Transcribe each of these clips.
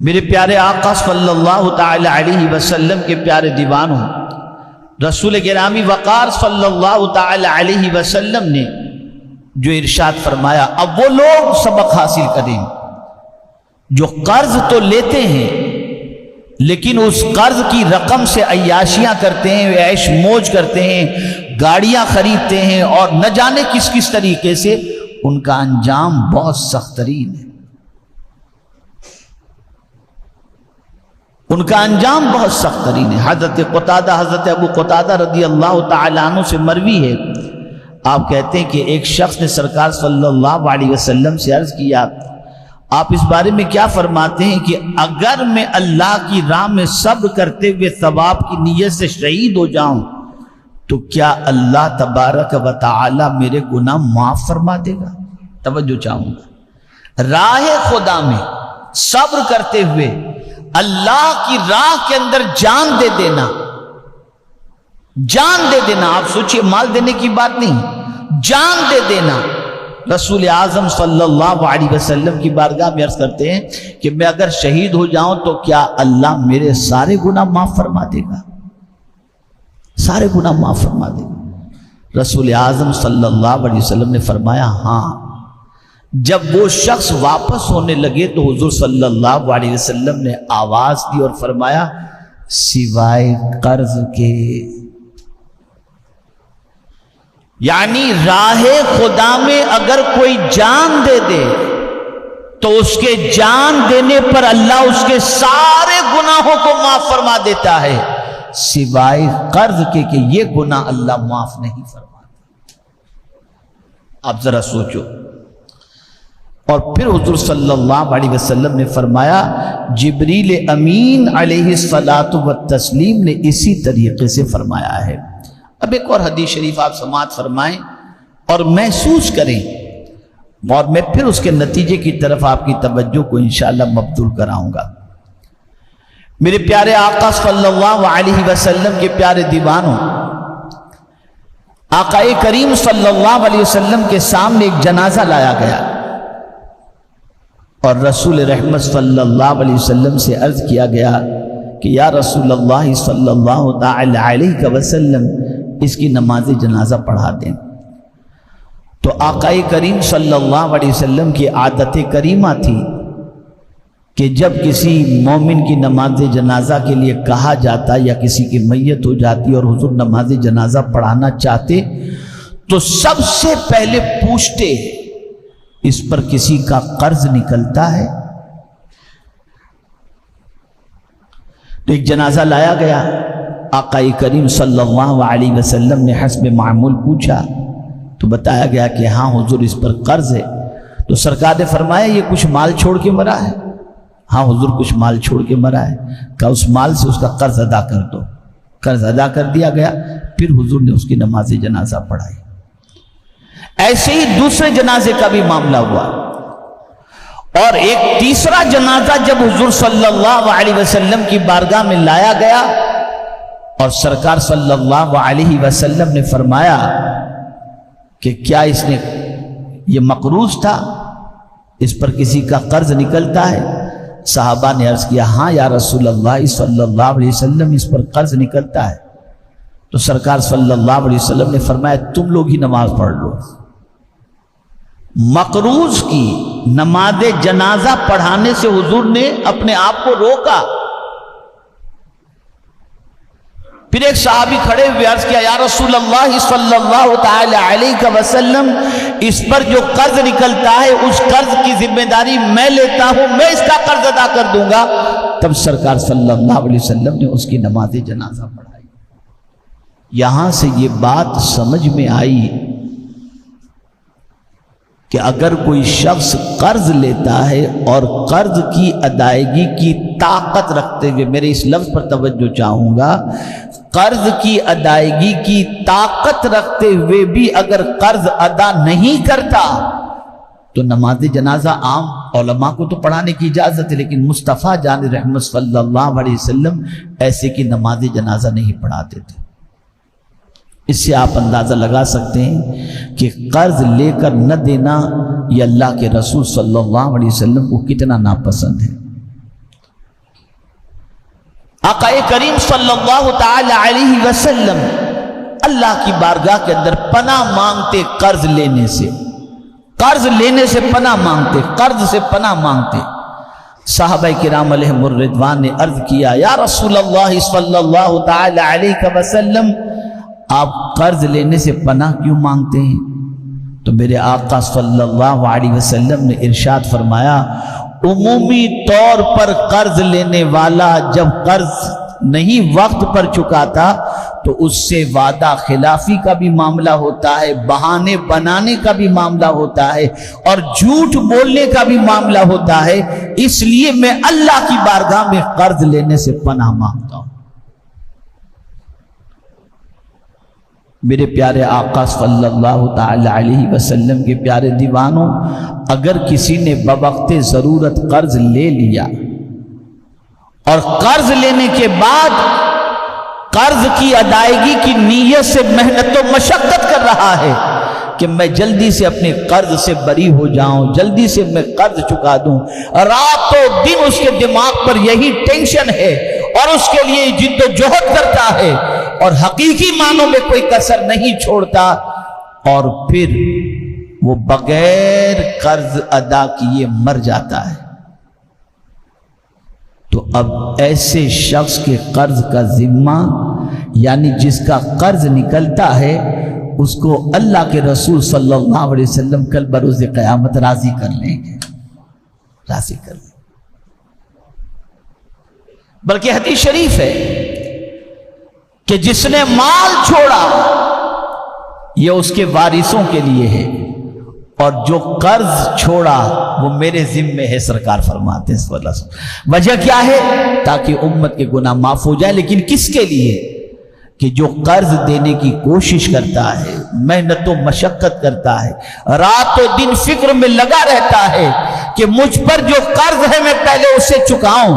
میرے پیارے آقا صلی اللہ تعالی علیہ وسلم کے پیارے دیوانوں، رسول گرامی وقار صلی اللہ تعالی علیہ وسلم نے جو ارشاد فرمایا، اب وہ لوگ سبق حاصل کریں جو قرض تو لیتے ہیں لیکن اس قرض کی رقم سے عیاشیاں کرتے ہیں، عیش موج کرتے ہیں، گاڑیاں خریدتے ہیں، اور نہ جانے کس کس طریقے سے ان کا انجام بہت سخت ترین ہے۔ ان کا انجام بہت سخت ترین ہے۔ حضرت ابو قتادہ رضی اللہ تعالیٰ عنہ سے مروی ہے، آپ کہتے ہیں کہ ایک شخص نے سرکار صلی اللہ علیہ وسلم سے عرض کیا، آپ اس بارے میں کیا فرماتے ہیں کہ اگر میں اللہ کی راہ میں صبر کرتے ہوئے ثواب کی نیت سے شہید ہو جاؤں تو کیا اللہ تبارک و تعالی میرے گناہ معاف فرما دے گا؟ توجہ چاہوں گا، راہ خدا میں صبر کرتے ہوئے اللہ کی راہ کے اندر جان دے دینا، جان دے دینا، آپ سوچئے مال دینے کی بات نہیں، جان دے دینا۔ رسول اعظم صلی اللہ علیہ وسلم کی بارگاہ میں عرض کرتے ہیں کہ میں اگر شہید ہو جاؤں تو کیا اللہ میرے سارے گناہ معاف فرما دے گا؟ سارے گناہ معاف فرما دے گا؟ رسول اعظم صلی اللہ علیہ وسلم نے فرمایا ہاں۔ جب وہ شخص واپس ہونے لگے تو حضور صلی اللہ علیہ وسلم نے آواز دی اور فرمایا، سوائے قرض کے، یعنی راہ خدا میں اگر کوئی جان دے دے تو اس کے جان دینے پر اللہ اس کے سارے گناہوں کو معاف فرما دیتا ہے، سوائے قرض کے کہ یہ گناہ اللہ معاف نہیں فرماتا۔ آپ ذرا سوچو۔ اور پھر حضور صلی اللہ علیہ وسلم نے فرمایا، جبریل امین علیہ الصلاۃ والتسلیم نے اسی طریقے سے فرمایا ہے۔ اب ایک اور حدیث شریف آپ سماعت فرمائیں اور محسوس کریں، اور میں پھر اس کے نتیجے کی طرف آپ کی توجہ کو انشاءاللہ مبذول کراؤں گا۔ میرے پیارے آقا صلی اللہ علیہ وسلم کے پیارے دیوانوں، آقا کریم صلی اللہ علیہ وسلم کے سامنے ایک جنازہ لایا گیا اور رسول رحمت صلی اللہ علیہ وسلم سے عرض کیا گیا کہ یا رسول اللہ صلی اللہ تعالی علیہ وسلم اس کی نماز جنازہ پڑھا دیں۔ تو آقا کریم صلی اللہ علیہ وسلم کی عادت کریمہ تھی کہ جب کسی مومن کی نماز جنازہ کے لیے کہا جاتا یا کسی کی میت ہو جاتی اور حضور نماز جنازہ پڑھانا چاہتے تو سب سے پہلے پوچھتے، اس پر کسی کا قرض نکلتا ہے؟ تو ایک جنازہ لایا گیا، آقا کریم صلی اللہ علیہ وسلم نے حسب معمول پوچھا تو بتایا گیا کہ ہاں حضور اس پر قرض ہے۔ تو سرکار نے فرمایا یہ کچھ مال چھوڑ کے مرا ہے؟ ہاں حضور کچھ مال چھوڑ کے مرا ہے۔ کہا اس مال سے اس کا قرض ادا کر دو۔ قرض ادا کر دیا گیا، پھر حضور نے اس کی نماز جنازہ پڑھائی۔ ایسے ہی دوسرے جنازے کا بھی معاملہ ہوا، اور ایک تیسرا جنازہ جب حضور صلی اللہ علیہ وسلم کی بارگاہ میں لایا گیا اور سرکار صلی اللہ علیہ وسلم نے فرمایا کہ کیا اس نے یہ مقروض تھا، اس پر کسی کا قرض نکلتا ہے؟ صحابہ نے عرض کیا ہاں یا رسول اللہ صلی اللہ علیہ وسلم اس پر قرض نکلتا ہے۔ تو سرکار صلی اللہ علیہ وسلم نے فرمایا تم لوگ ہی نماز پڑھ لو۔ مقروض کی نماز جنازہ پڑھانے سے حضور نے اپنے آپ کو روکا۔ پھر ایک صحابی کھڑے ہوئے عرض کیا یا رسول اللہ صلی اللہ تعالی علیہ وسلم اس پر جو قرض نکلتا ہے اس قرض کی ذمہ داری میں لیتا ہوں، میں اس کا قرض ادا کر دوں گا۔ تب سرکار صلی اللہ علیہ وسلم نے اس کی نماز جنازہ پڑھائی۔ یہاں سے یہ بات سمجھ میں آئی کہ اگر کوئی شخص قرض لیتا ہے اور قرض کی ادائیگی کی طاقت رکھتے ہوئے، میرے اس لفظ پر توجہ چاہوں گا، قرض کی ادائیگی کی طاقت رکھتے ہوئے بھی اگر قرض ادا نہیں کرتا تو نماز جنازہ عام علماء کو تو پڑھانے کی اجازت ہے، لیکن مصطفیٰ جان رحمت صلی اللہ علیہ وسلم ایسے کی نماز جنازہ نہیں پڑھاتے تھے۔ اس سے آپ اندازہ لگا سکتے ہیں کہ قرض لے کر نہ دینا یہ اللہ کے رسول صلی اللہ علیہ وسلم کو کتنا ناپسند ہے۔ آقا کریم صلی اللہ تعالی علیہ وسلم اللہ کی بارگاہ کے اندر پناہ مانگتے قرض لینے سے، قرض لینے سے پناہ مانگتے، قرض سے پناہ مانگتے۔ صحابہ کرام علیہم الرضوان نے عرض کیا، یا رسول اللہ صلی اللہ تعالی علیہ وسلم، آپ قرض لینے سے پناہ کیوں مانگتے ہیں؟ تو میرے آقا صلی اللہ علیہ وسلم نے ارشاد فرمایا، عمومی طور پر قرض لینے والا جب قرض نہیں وقت پر چکاتا تو اس سے وعدہ خلافی کا بھی معاملہ ہوتا ہے، بہانے بنانے کا بھی معاملہ ہوتا ہے، اور جھوٹ بولنے کا بھی معاملہ ہوتا ہے۔ اس لیے میں اللہ کی بارگاہ میں قرض لینے سے پناہ مانگتا ہوں۔ میرے پیارے آقا صلی اللہ تعالی علیہ وسلم کے پیارے دیوانوں، اگر کسی نے بوقت ضرورت قرض لے لیا اور قرض لینے کے بعد قرض کی ادائیگی کی نیت سے محنت و مشقت کر رہا ہے کہ میں جلدی سے اپنے قرض سے بری ہو جاؤں، جلدی سے میں قرض چکا دوں، رات و دن اس کے دماغ پر یہی ٹینشن ہے اور اس کے لیے جد و جہد کرتا ہے اور حقیقی معنوں میں کوئی کسر نہیں چھوڑتا، اور پھر وہ بغیر قرض ادا کیے مر جاتا ہے، تو اب ایسے شخص کے قرض کا ذمہ، یعنی جس کا قرض نکلتا ہے، اس کو اللہ کے رسول صلی اللہ علیہ وسلم کل بروز قیامت راضی کر لیں گے، راضی کر لیں گے۔ بلکہ حدیث شریف ہے کہ جس نے مال چھوڑا یہ اس کے وارثوں کے لیے ہے، اور جو قرض چھوڑا وہ میرے ذمے ہے، سرکار فرماتے ہیں صلی اللہ علیہ وسلم۔ وجہ کیا ہے؟ تاکہ امت کے گناہ معاف ہو جائے، لیکن کس کے لیے؟ کہ جو قرض دینے کی کوشش کرتا ہے، محنت و مشقت کرتا ہے، رات و دن فکر میں لگا رہتا ہے کہ مجھ پر جو قرض ہے میں پہلے اسے چکاؤں،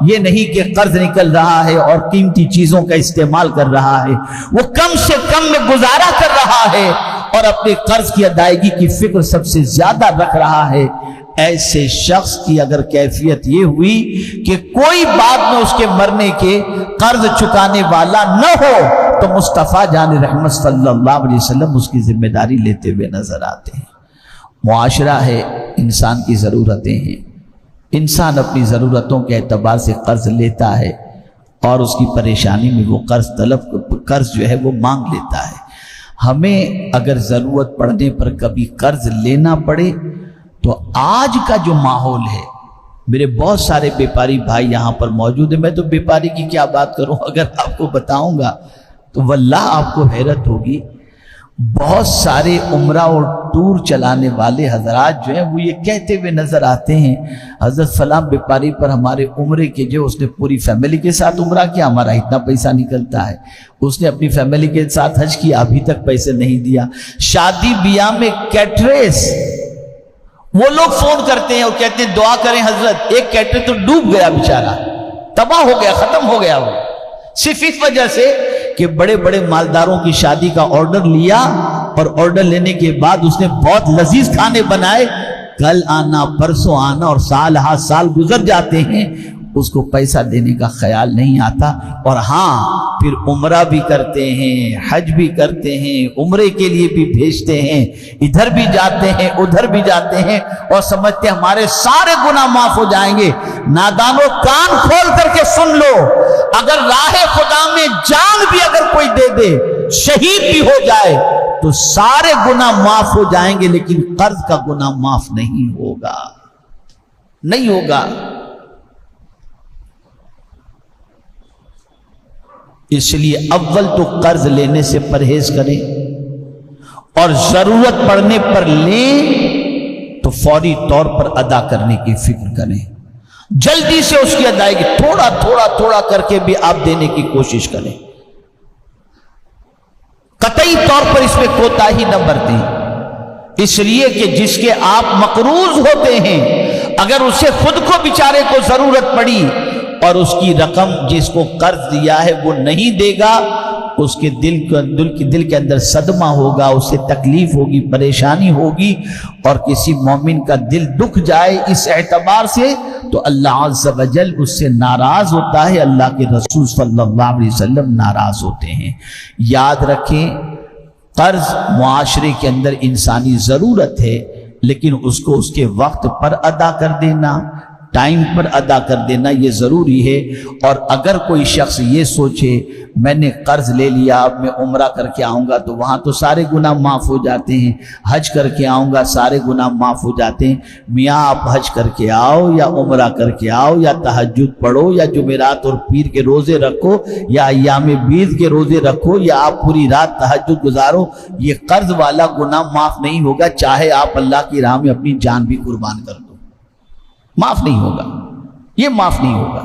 یہ نہیں کہ قرض نکل رہا ہے اور قیمتی چیزوں کا استعمال کر رہا ہے، وہ کم سے کم میں گزارا کر رہا ہے اور اپنے قرض کی ادائیگی کی فکر سب سے زیادہ رکھ رہا ہے۔ ایسے شخص کی اگر کیفیت یہ ہوئی کہ کوئی بعد میں اس کے مرنے کے قرض چکانے والا نہ ہو تو مصطفیٰ جان رحمت صلی اللہ علیہ وسلم اس کی ذمہ داری لیتے ہوئے نظر آتے ہیں۔ معاشرہ ہے، انسان کی ضرورتیں ہیں، انسان اپنی ضرورتوں کے اعتبار سے قرض لیتا ہے اور اس کی پریشانی میں وہ قرض جو ہے وہ مانگ لیتا ہے۔ ہمیں اگر ضرورت پڑنے پر کبھی قرض لینا پڑے تو آج کا جو ماحول ہے، میرے بہت سارے بیپاری بھائی یہاں پر موجود ہیں، میں تو بیپاری کی کیا بات کروں، اگر آپ کو بتاؤں گا تو واللہ آپ کو حیرت ہوگی۔ بہت سارے عمرہ اور ٹور چلانے والے حضرات جو ہیں وہ یہ کہتے ہوئے نظر آتے ہیں، حضرت فلاں بیپاری پر ہمارے عمرے کے جو اس نے پوری فیملی کے ساتھ عمرہ کیا، ہمارا اتنا پیسہ نکلتا ہے، اس نے اپنی فیملی کے ساتھ حج کیا، ابھی تک پیسے نہیں دیا۔ شادی بیاہ میں کیٹریس، وہ لوگ فون کرتے ہیں اور کہتے ہیں دعا کریں حضرت، ایک کیٹر تو ڈوب گیا بیچارہ، تباہ ہو گیا، ختم ہو گیا، وہ صرف اس وجہ سے کہ بڑے بڑے مالداروں کی شادی کا آرڈر لیا اور آرڈر لینے کے بعد اس نے بہت لذیذ کھانے بنائے، کل آنا پرسوں آنا اور سال ہا سال گزر جاتے ہیں، اس کو پیسہ دینے کا خیال نہیں آتا، اور ہاں پھر عمرہ بھی کرتے ہیں، حج بھی کرتے ہیں، عمرے کے لیے بھی بھیجتے ہیں، ادھر بھی جاتے ہیں ادھر بھی جاتے ہیں، اور سمجھتے ہمارے سارے گناہ معاف ہو جائیں گے۔ نادانوں، کان کھول کر کے سن لو، اگر راہ خدا میں جان بھی اگر کوئی دے دے، شہید بھی ہو جائے تو سارے گناہ معاف ہو جائیں گے، لیکن قرض کا گناہ معاف نہیں ہوگا، نہیں ہوگا۔ اس لیے اول تو قرض لینے سے پرہیز کریں، اور ضرورت پڑنے پر لیں تو فوری طور پر ادا کرنے کی فکر کریں، جلدی سے اس کی ادائیگی تھوڑا تھوڑا تھوڑا کر کے بھی آپ دینے کی کوشش کریں، قطعی طور پر اس میں کوتاہی نہ برتیں، اس لیے کہ جس کے آپ مقروض ہوتے ہیں اگر اسے خود کو بیچارے کو ضرورت پڑی اور اس کی رقم جس کو قرض دیا ہے وہ نہیں دے گا اس کے دل کے اندر صدمہ ہوگا، اسے تکلیف ہوگی، پریشانی ہوگی، اور کسی مومن کا دل دکھ جائے اس اعتبار سے تو اللہ عز و جل اس سے ناراض ہوتا ہے، اللہ کے رسول صلی اللہ علیہ وسلم ناراض ہوتے ہیں۔ یاد رکھیں، قرض معاشرے کے اندر انسانی ضرورت ہے، لیکن اس کو اس کے وقت پر ادا کر دینا، ٹائم پر ادا کر دینا یہ ضروری ہے۔ اور اگر کوئی شخص یہ سوچے میں نے قرض لے لیا، اب میں عمرہ کر کے آؤں گا تو وہاں تو سارے گناہ معاف ہو جاتے ہیں، حج کر کے آؤں گا سارے گناہ معاف ہو جاتے ہیں۔ میاں آپ حج کر کے آؤ یا عمرہ کر کے آؤ یا تہجد پڑھو یا جمعرات اور پیر کے روزے رکھو یا ایام بیض کے روزے رکھو یا آپ پوری رات تہجد گزارو، یہ قرض والا گناہ معاف نہیں ہوگا، چاہے آپ اللہ کی راہ میں اپنی جان بھی قربان کر دو، معاف نہیں ہوگا، یہ معاف نہیں ہوگا۔